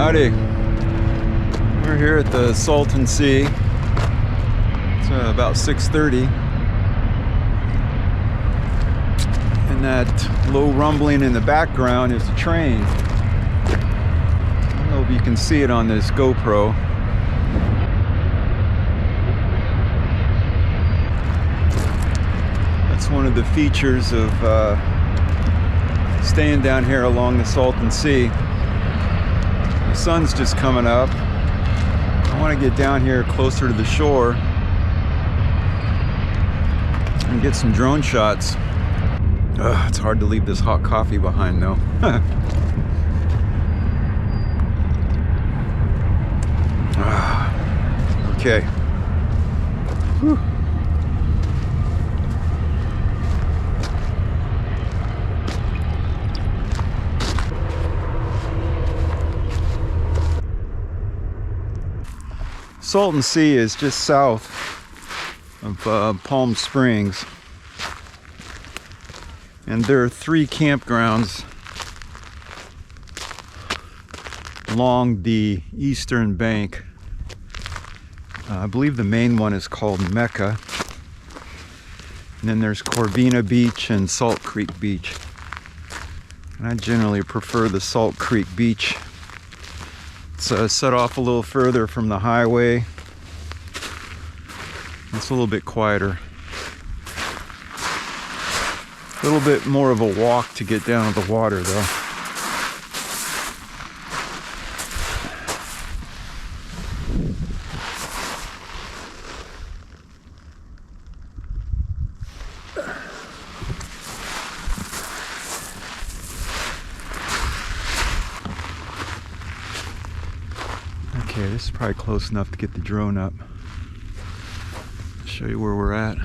Howdy. We're here at the Salton Sea. It's about 6:30. And that low rumbling in the background is a train. I don't know if you can see it on this GoPro. That's one of the features of staying down here along the Salton Sea. The sun's just coming up. I want to get down here closer to the shore and get some drone shots. It's hard to leave this hot coffee behind though. Okay. Whew. Salton Sea is just south of Palm Springs, and there are 3 campgrounds along the eastern bank. I believe the main one is called Mecca, and then there's Corvina Beach and Salt Creek Beach, and I generally prefer the Salt Creek Beach. It's set off a little further from the highway. It's a little bit quieter. A little bit more of a walk to get down to the water though. Okay, this is probably close enough to get the drone up. Show you where we're at.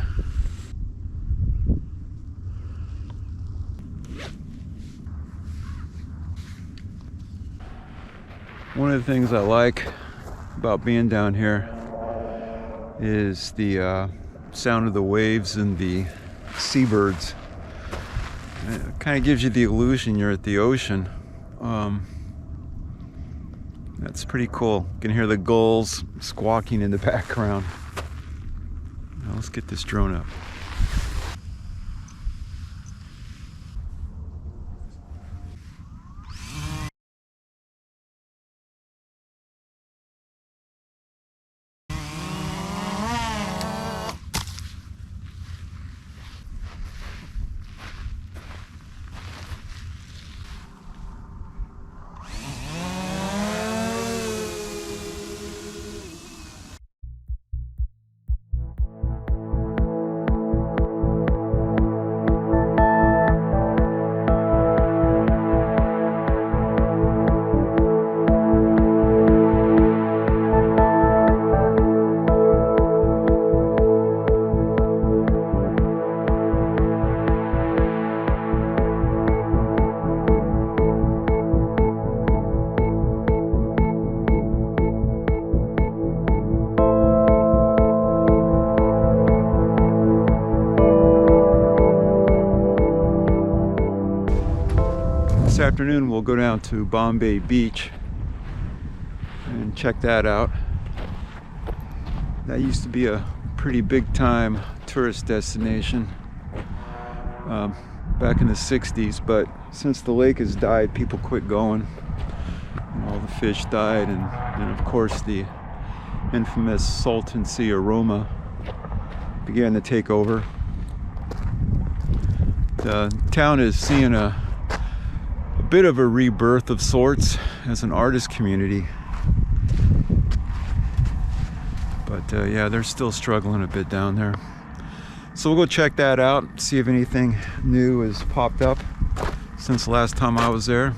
One of the things I like about being down here is the sound of the waves and the seabirds. It kind of gives you the illusion you're at the ocean. That's pretty cool. You can hear the gulls squawking in the background. Now let's get this drone up. This afternoon we'll go down to Bombay Beach and check that out. That used to be a pretty big time tourist destination back in the 60s, but since the lake has died, people quit going. All the fish died, and of course the infamous Salton Sea aroma began to take over. The town is seeing a bit of a rebirth of sorts as an artist community, but yeah, they're still struggling a bit down there. So we'll go check that out, see if anything new has popped up since the last time I was there.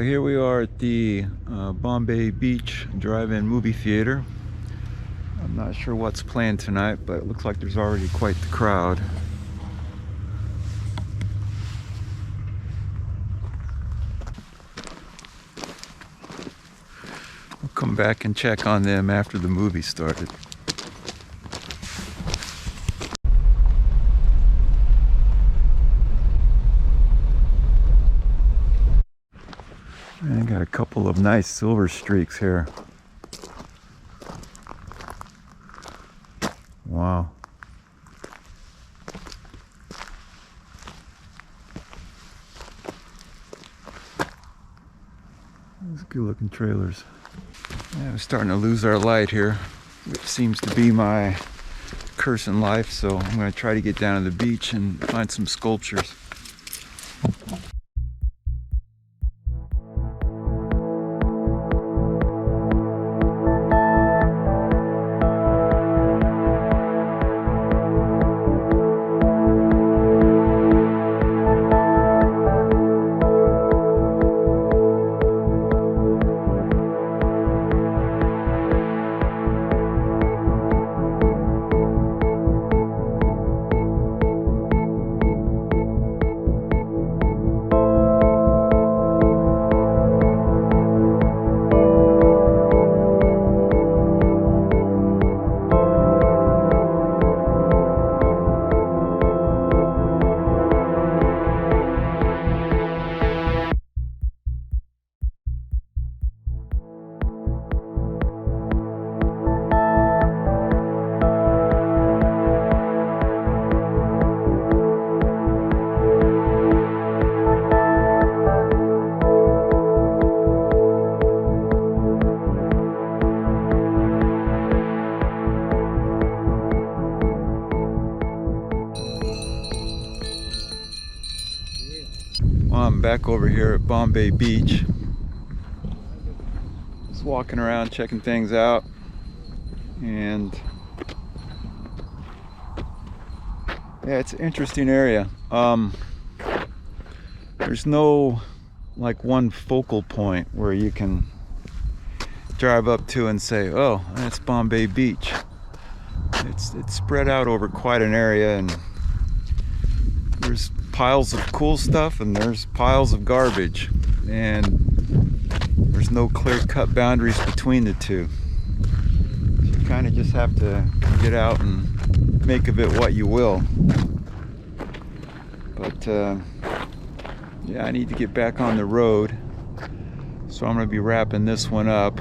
Here we are at the Bombay Beach Drive-In Movie Theater. I'm not sure what's planned tonight, but it looks like there's already quite the crowd. We'll come back and check on them after the movie started. I got a couple of nice silver streaks here. Wow. Those good looking trailers. Yeah, we're starting to lose our light here, which seems to be my curse in life, so I'm going to try to get down to the beach and find some sculptures. Well, I'm back over here at Bombay Beach. Just walking around checking things out, and yeah, it's an interesting area. There's no like one focal point where you can drive up to and say, oh, that's Bombay Beach. It's spread out over quite an area, and there's piles of cool stuff and there's piles of garbage, and there's no clear-cut boundaries between the two. You kind of just have to get out and make of it what you will. But yeah, I need to get back on the road, so I'm going to be wrapping this one up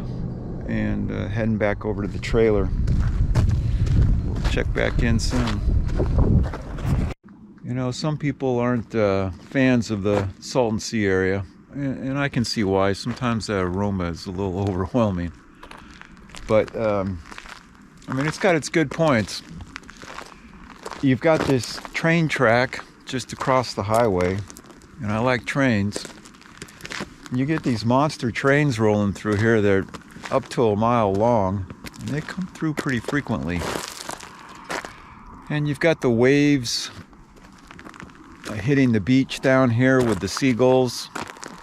and heading back over to the trailer. We'll check back in soon. You know, some people aren't fans of the Salton Sea area, and I can see why. Sometimes that aroma is a little overwhelming. But, I mean, it's got its good points. You've got this train track just across the highway, and I like trains. You get these monster trains rolling through here. They're up to a mile long, and they come through pretty frequently. And you've got the waves hitting the beach down here with the seagulls,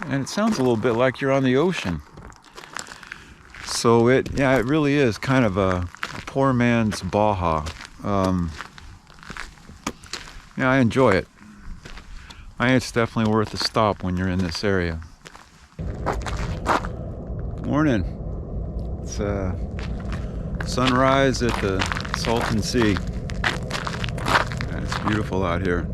and it sounds a little bit like you're on the ocean. So it really is kind of a poor man's Baja. Yeah, I enjoy it. It's definitely worth a stop when you're in this area. Morning. It's sunrise at the Salton Sea. It's beautiful out here.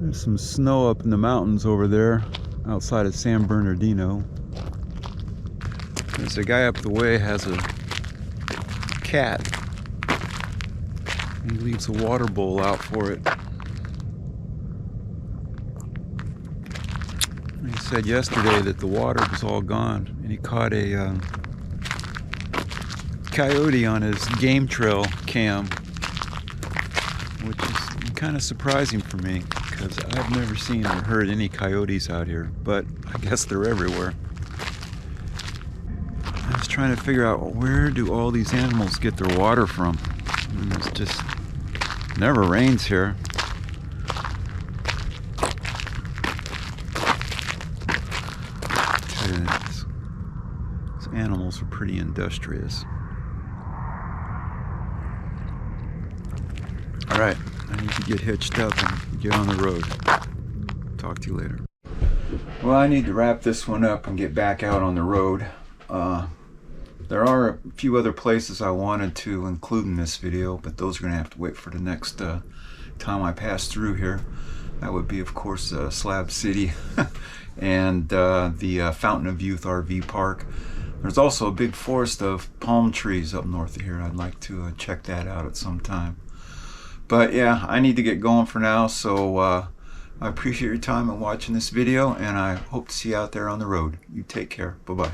There's some snow up in the mountains over there outside of San Bernardino. There's a guy up the way has a cat. He leaves a water bowl out for it. He said yesterday that the water was all gone, and he caught a coyote on his game trail cam, which is kind of surprising for me because I've never seen or heard any coyotes out here, but I guess they're everywhere. I was trying to figure out, where do all these animals get their water from? It's just never rains here. These animals are pretty industrious. Alright, I need to get hitched up and get on the road. Talk to you later. Well, I need to wrap this one up and get back out on the road. There are a few other places I wanted to include in this video, but those are going to have to wait for the next time I pass through here. That would be, of course, Slab City and the Fountain of Youth RV Park. There's also a big forest of palm trees up north of here. I'd like to check that out at some time. But yeah, I need to get going for now, so I appreciate your time in watching this video, and I hope to see you out there on the road. You take care. Bye-bye.